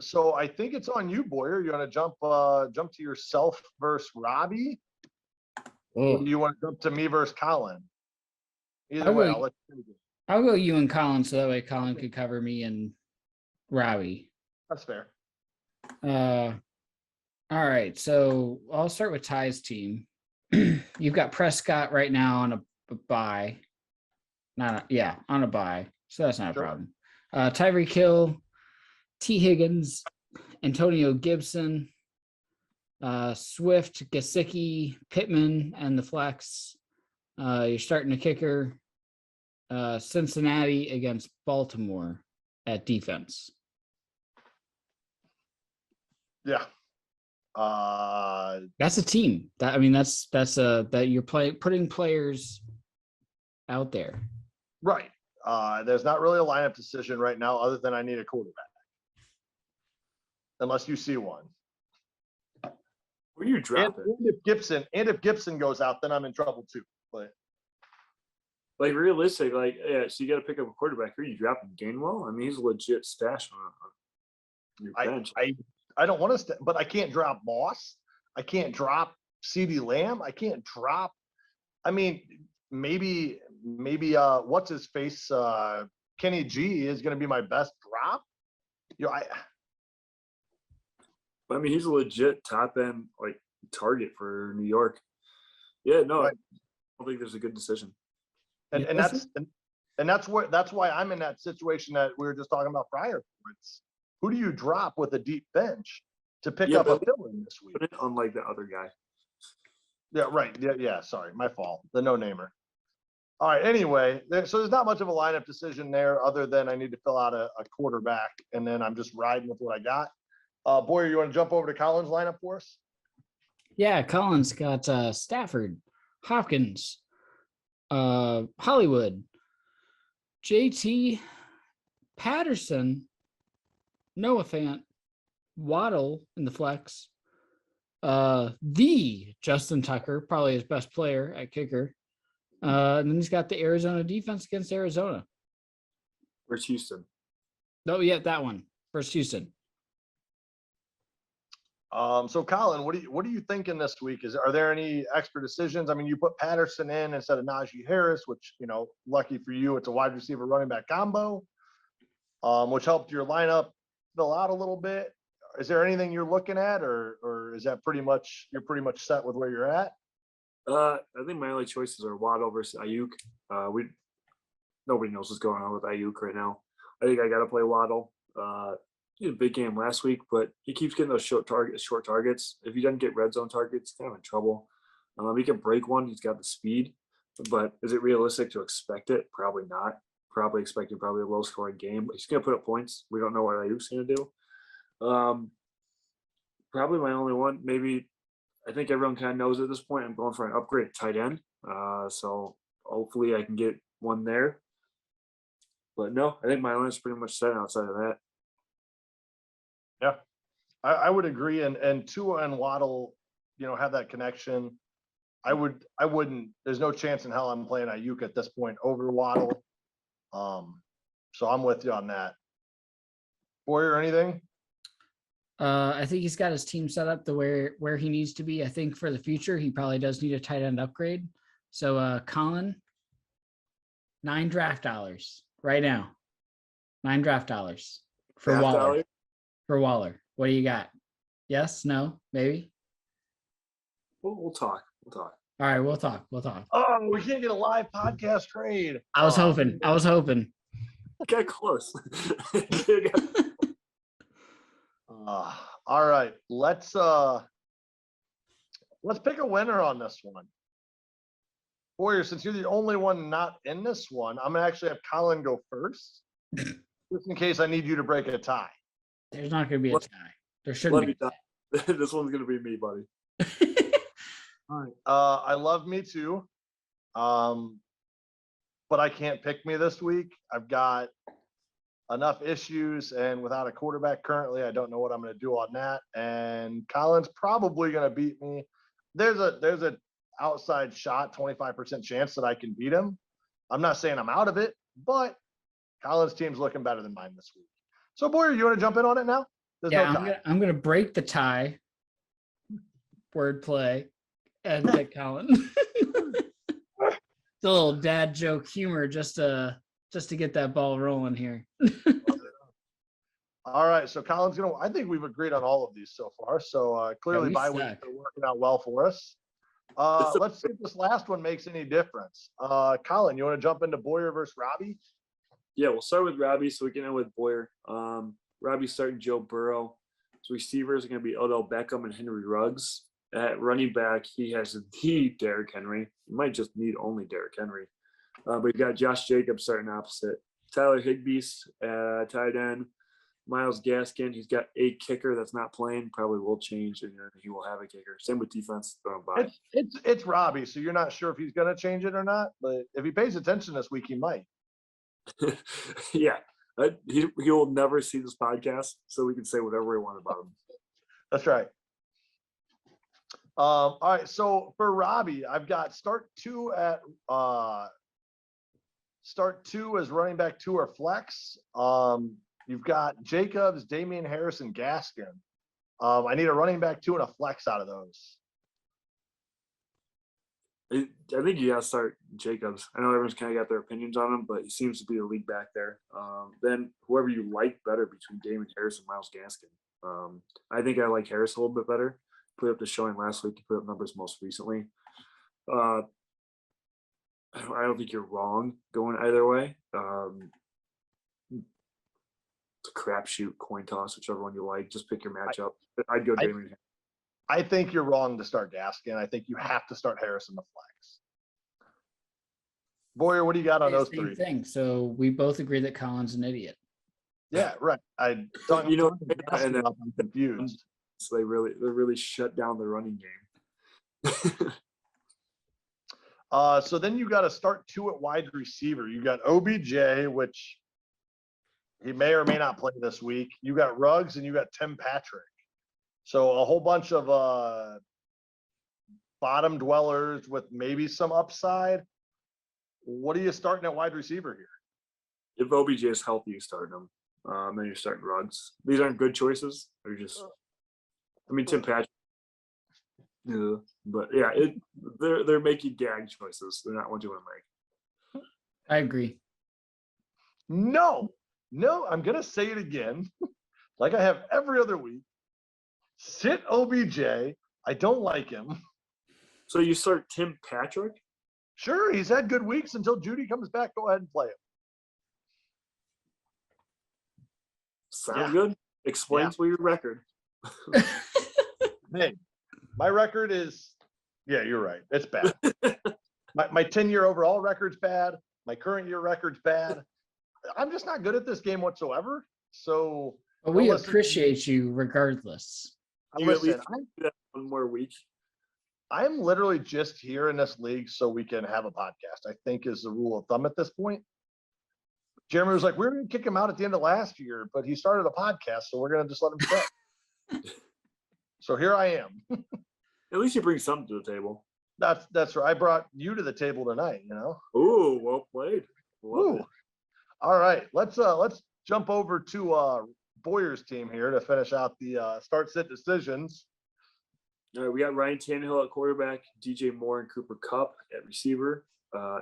So I think it's on you, Boyer. You want to jump to yourself versus Robbie? Or do you want to jump to me versus Colin? Either way, I'll let you. I'll go you and Colin, so that way Colin could cover me and Robbie. That's fair. All right, so I'll start with Ty's team. You've got Prescott right now on a bye. On a bye. So that's not a problem. Tyreek Hill, T. Higgins, Antonio Gibson, Swift, Gesicki, Pittman, and the flex. You're starting a kicker. Cincinnati against Baltimore at defense. Yeah. That's a team. That you're putting players out there. Right. There's not really a lineup decision right now other than I need a quarterback. Unless you see one. Where you dropping? And if Gibson goes out, then I'm in trouble too. But like realistic, so you got to pick up a quarterback. Who are you dropping? Gainwell? I mean, he's a legit stash on your bench. I don't want to, but I can't drop Moss. I can't drop CeeDee Lamb. I can't drop. I mean, maybe what's his face? Kenny G is going to be my best drop. I mean, he's a legit top end target for New York. Yeah, no, right. I don't think there's a good decision. And that's why I'm in that situation that we were just talking about prior. Who do you drop with a deep bench to pick up a fill-in this week? Unlike the other guy. Yeah, right. Yeah, sorry. My fault. The no-namer. All right, anyway, so there's not much of a lineup decision there other than I need to fill out a quarterback, and then I'm just riding with what I got. Boyer, you want to jump over to Colin's lineup for us? Yeah, Colin's got Stafford, Hopkins, Hollywood, JT, Patterson, Noah Fant, Waddle in the flex, the Justin Tucker, probably his best player at kicker. And then he's got the Arizona defense against Arizona. Where's Houston? Oh, yeah, that one. Versus Houston. So Colin, what are you thinking this week? Are there any extra decisions? I mean, you put Patterson in instead of Najee Harris, which, lucky for you, it's a wide receiver running back combo, which helped your lineup fill out a little bit. is there anything you're looking at, or is that you're pretty much set with where you're at? I think my only choices are Waddle versus Ayuk. Nobody knows what's going on with Ayuk right now. I think I got to play Waddle. He had a big game last week, but he keeps getting those short targets. If he doesn't get red zone targets, kind of in trouble. He can break one. He's got the speed, but is it realistic to expect it? Probably not. Probably expecting a low scoring game, but he's going to put up points. We don't know what Ayuk's going to do. Probably my only one. Maybe I think everyone kind of knows at this point I'm going for an upgrade at tight end. So hopefully I can get one there. But no, I think my line is pretty much set outside of that. Yeah, I would agree. And Tua and Waddle, have that connection. I wouldn't. There's no chance in hell I'm playing Ayuk at this point over Waddle. So I'm with you on that. Boyer, anything? I think he's got his team set up to where he needs to be. I think for the future, he probably does need a tight end upgrade. So Colin, $9 draft dollars right now. $9 draft dollars for Draft Waller. dollar? For Waller. What do you got? Yes, no, maybe? We'll talk. All right, we'll talk. Oh, we can't get a live podcast trade. I was hoping. Get close. All right, let's pick a winner on this one. Boyer, since you're the only one not in this one, I'm gonna actually have Colin go first, just in case I need you to break a tie. There's not going to be a tie. There shouldn't be. This one's going to be me, buddy. All right. I love me too. But I can't pick me this week. I've got enough issues, and without a quarterback currently, I don't know what I'm going to do on that. And Colin's probably going to beat me. There's a outside shot, 25% chance that I can beat him. I'm not saying I'm out of it, but Colin's team's looking better than mine this week. So, Boyer, you want to jump in on it now? I'm gonna break the tie. Wordplay and pick Colin. It's a little dad joke humor just to get that ball rolling here. All right, so Colin's I think we've agreed on all of these so far. So clearly, bye weeks are working out well for us. Let's see if this last one makes any difference. Colin, you want to jump into Boyer versus Robbie? Yeah, we'll start with Robbie so we can end with Boyer. Robbie's starting Joe Burrow. His receivers are going to be Odell Beckham and Henry Ruggs. At running back, he has the Derrick Henry. He might just need only Derrick Henry. But you got Josh Jacobs starting opposite. Tyler Higbee's tight end. Myles Gaskin, he's got a kicker that's not playing. Probably will change, and he will have a kicker. Same with defense. It's Robbie, so you're not sure if he's going to change it or not. But if he pays attention this week, he might. Yeah, he will never see this podcast, so we can say whatever we want about him. That's right. All right, so for Robbie, I've got start two as running back 2 or flex. You've got Jacobs, Damian Harris, and Gaskin. I need a running back 2 and a flex out of those. I think you got to start Jacobs. I know everyone's kind of got their opinions on him, but he seems to be the lead back there. Then whoever you like better between Damian Harris and Myles Gaskin. I think I like Harris a little bit better. Put up the showing last week. He put up numbers most recently. I don't think you're wrong going either way. It's a crapshoot, coin toss, whichever one you like. Just pick your matchup. I'd go Damian Harris. I think you're wrong to start Gaskin. I think you have to start Harris in the flex. Boyer, what do you got on those Same three? thing. So we both agree that Colin's an idiot. Yeah, right. I'm confused. So they really shut down the running game. So then you got to start 2 at wide receiver. You got OBJ, which he may or may not play this week. You got Ruggs and you got Tim Patrick. So a whole bunch of bottom dwellers with maybe some upside. What are you starting at wide receiver here? If OBJ is healthy, you start him. Then you're starting Ruggs. These aren't good choices. They're just, Tim Patrick. Yeah, but yeah, they're making gag choices. They're not ones you want to make. I agree. No, I'm gonna say it again, like I have every other week. Sit OBJ. I don't like him. So you start Tim Patrick? Sure, he's had good weeks until Judy comes back. Go ahead and play him. Sound good? Explains what your record. Hey, my record is, yeah, you're right. It's bad. My 10-year overall record's bad. My current year record's bad. I'm just not good at this game whatsoever. So But we listen to me. appreciate you regardless. You at Listen, least do that one more week. I'm literally just here in this league so we can have a podcast, I think is the rule of thumb at this point. Jeremy was like, we're going to kick him out at the end of last year, but he started a podcast, so we're going to just let him stay. So here I am. At least you bring something to the table. That's right. I brought you to the table tonight, you know. Ooh, well played. Love it. All right, let's jump over to Boyer's team here to finish out the start-sit decisions. All right, we got Ryan Tannehill at quarterback, DJ Moore and Cooper Kupp at receiver,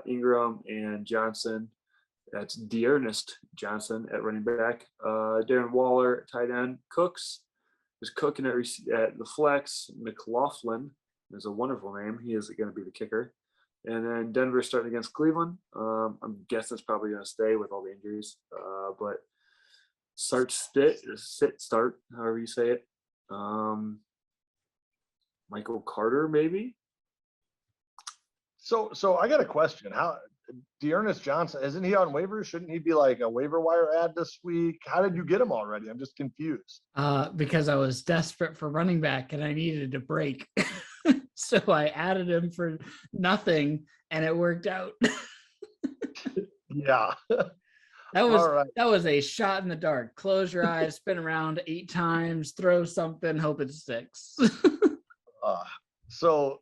Ingram and Johnson. That's Dearness Johnson at running back. Darren Waller at tight end. Cooks is cooking at the flex. McLaughlin is a wonderful name. He is going to be the kicker. And then Denver starting against Cleveland. I'm guessing it's probably going to stay with all the injuries. But start, however you say it. Michael Carter, maybe. So I got a question. How Dearness Johnson, isn't he on waivers? Shouldn't he be like a waiver wire ad this week? How did you get him already? I'm just confused. Because I was desperate for running back and I needed a break. So I added him for nothing and it worked out. Yeah. That was a shot in the dark. Close your eyes, spin around 8 times, throw something, hope it sticks. So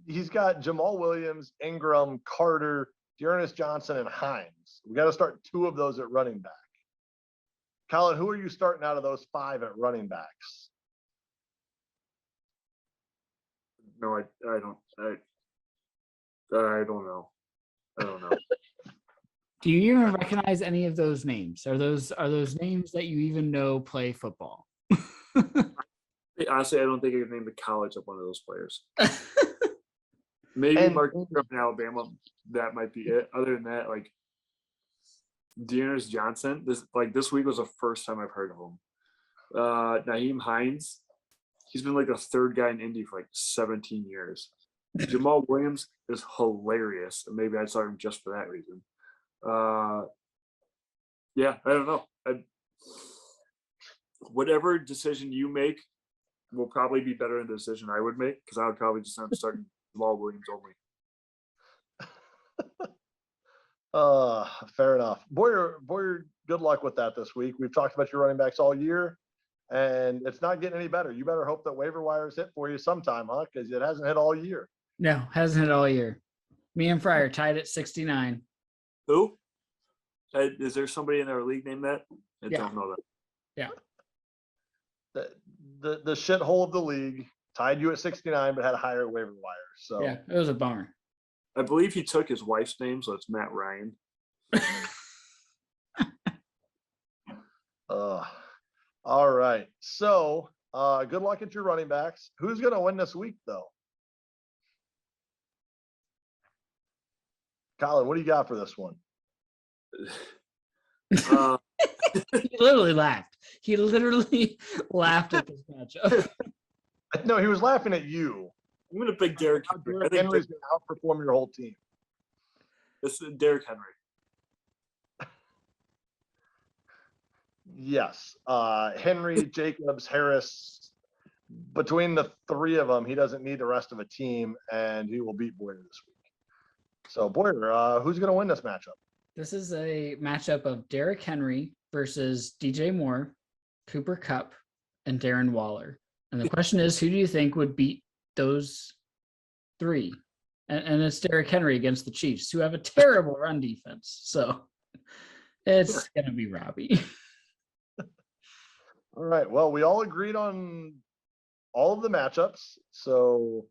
he's got Jamal Williams, Ingram, Carter, Dearness Johnson, and Hines. We got to start 2 of those at running back. Colin, who are you starting out of those 5 at running backs? No, I don't. I don't know. I don't know. Do you even recognize any of those names? Are those names that you even know play football? Honestly, I don't think I can name the college of one of those players. Maybe Mark Ingram in Alabama. That might be it. Other than that, like Dearness Johnson, this week was the first time I've heard of him. Nyheim Hines, he's been like the 3rd guy in Indy for like 17 years. Jamal Williams is hilarious. And maybe I'd start him just for that reason. Yeah, I don't know. Whatever decision you make will probably be better than the decision I would make because I would probably just end up starting Jamal Williams only. Fair enough. Boyer, good luck with that this week. We've talked about your running backs all year, and it's not getting any better. You better hope that waiver wires hit for you sometime, huh? Because it hasn't hit all year. No, hasn't hit all year. Me and Fryer tied at 69. Who? Is there somebody in our league named that? I don't know that. Yeah. The shithole of the league tied you at 69, but had a higher waiver wire. So yeah, it was a bummer. I believe he took his wife's name, so it's Matt Ryan. All right. So good luck at your running backs. Who's going to win this week, though? Colin, what do you got for this one? He literally laughed. He literally laughed at this matchup. No, he was laughing at you. I'm going to pick Derrick Henry. I think Henry's going to outperform your whole team. This is Derrick Henry. Yes. Henry, Jacobs, Harris. Between the 3 of them, he doesn't need the rest of a team, and he will beat Boyer this week. So, Boyer, who's going to win this matchup? This is a matchup of Derrick Henry versus DJ Moore, Cooper Kupp, and Darren Waller. And the question is, who do you think would beat those 3? And it's Derrick Henry against the Chiefs, who have a terrible run defense. So it's going to be Robbie. All right. Well, we all agreed on all of the matchups. So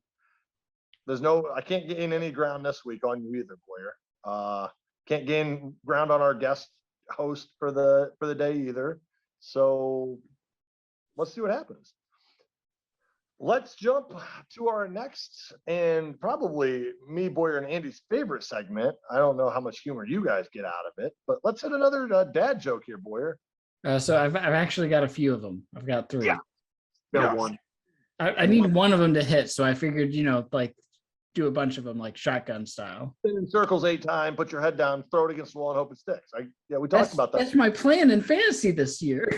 I can't gain any ground this week on you either, Boyer. Can't gain ground on our guest host for the day either. So let's see what happens. Let's jump to our next and probably me, Boyer, and Andy's favorite segment. I don't know how much humor you guys get out of it, but let's hit another dad joke here, Boyer. So I've actually got a few of them. I've got 3. Yeah. Got Yeah. one. I need one of them to hit, so I figured, like do a bunch of them like shotgun style. Spin in circles 8 times, put your head down, throw it against the wall, and hope it sticks. We talked about that. That's my plan in fantasy this year.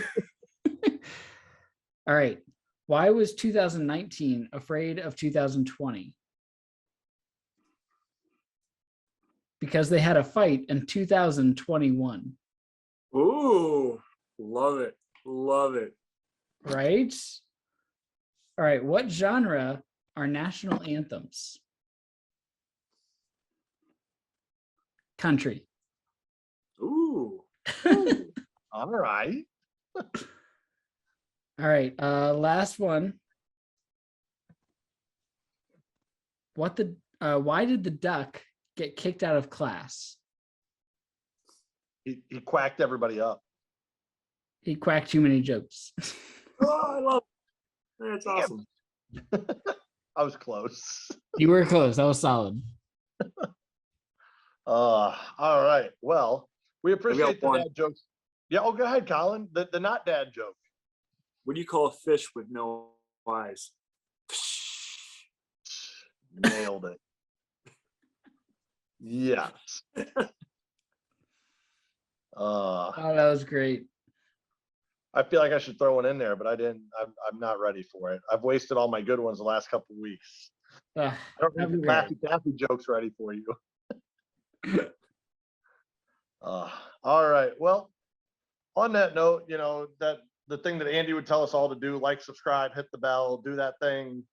All right. Why was 2019 afraid of 2020? Because they had a fight in 2021. Ooh, love it. Love it. Right? All right. What genre are national anthems? Country. Ooh. All right. All right. Last one. Why did the duck get kicked out of class? He quacked everybody up. He quacked too many jokes. Oh, I love it. That's Damn. awesome. I was close. You were close. That was solid. All right. Well, we appreciate the one. dad jokes. Yeah. Oh, go ahead, Colin. The not dad joke. What do you call a fish with no eyes? Nailed it. Yes. Oh, that was great. I feel like I should throw one in there, but I didn't. I'm not ready for it. I've wasted all my good ones the last couple of weeks. I don't have any Laffy Taffy jokes ready for you. All right. Well, on that note, that the thing that Andy would tell us all to do, like, subscribe, hit the bell, do that thing,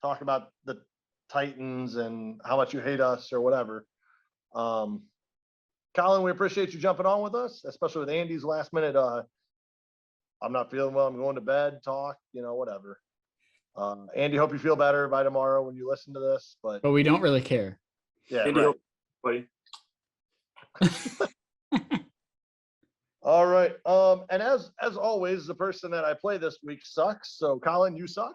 talk about the Titans and how much you hate us or whatever. Colin, we appreciate you jumping on with us, especially with Andy's last minute. I'm not feeling well. I'm going to bed. Talk, whatever. Andy, hope you feel better by tomorrow when you listen to this. But we don't really care. yeah, Andy, right. buddy. All right. And as always, the person that I play this week sucks. So Colin, you suck.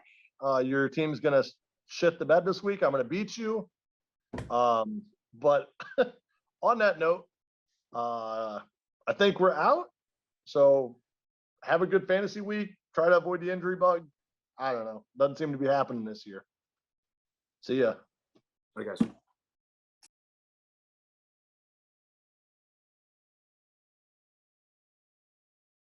Your team's gonna shit the bed this week. I'm gonna beat you. But on that note, I think we're out. So have a good fantasy week. Try to avoid the injury bug. I don't know. Doesn't seem to be happening this year. See ya. Bye, guys.